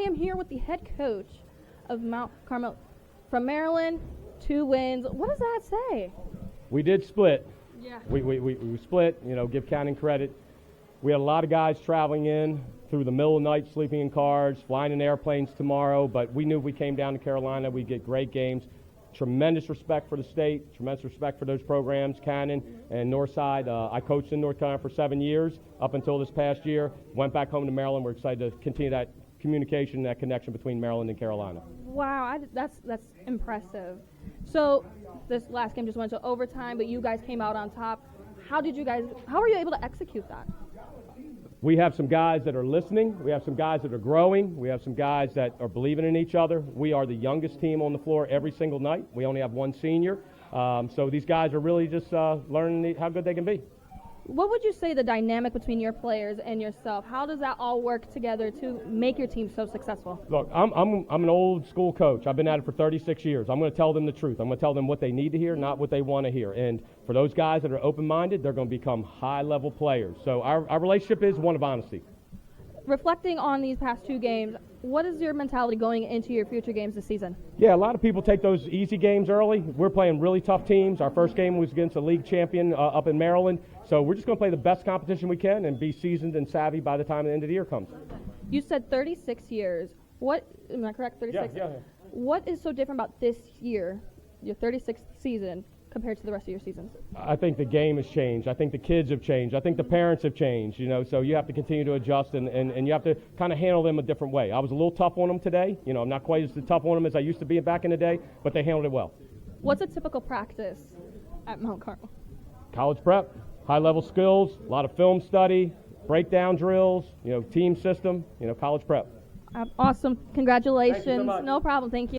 am here with the head coach of Mount Carmel from Maryland. 2 wins. What does that say? We did split. Yeah. We split, give Cannon credit. We had a lot of guys traveling in through the middle of the night, sleeping in cars, flying in airplanes tomorrow, but we knew if we came down to Carolina, we'd get great games. Tremendous respect for the state, tremendous respect for those programs, Cannon and Northside. I coached in North Carolina for 7 years up until this past year. Went back home to Maryland. We're excited to continue that communication, that connection between Maryland and Carolina. Wow, that's impressive. So this last game just went to overtime, but you guys came out on top. How were you able to execute that? We have some guys that are listening. We have some guys that are growing. We have some guys that are believing in each other. We are the youngest team on the floor every single night. We only have one senior. So these guys are really just learning how good they can be. What would you say the dynamic between your players and yourself? How does that all work together to make your team so successful? Look, I'm an old school coach. I've been at it for 36 years. I'm going to tell them the truth. I'm going to tell them what they need to hear, not what they want to hear. And for those guys that are open-minded, they're going to become high-level players. So our relationship is one of honesty. Reflecting on these past 2 games, what is your mentality going into your future games this season? Yeah, a lot of people take those easy games early. We're playing really tough teams. Our first game was against a league champion up in Maryland. So we're just going to play the best competition we can and be seasoned and savvy by the time the end of the year comes. You said 36 years. Am I correct, 36? Yeah. What is so different about this year, your 36th season, compared to the rest of your seasons? I think the game has changed. I think the kids have changed. I think the parents have changed, so you have to continue to adjust and you have to kind of handle them a different way. I was a little tough on them today. I'm not quite as tough on them as I used to be back in the day, but they handled it well. What's a typical practice at Mount Carmel? College prep, high-level skills, a lot of film study, breakdown drills, team system, college prep. Awesome. Congratulations. Thank you so much. No problem. Thank you.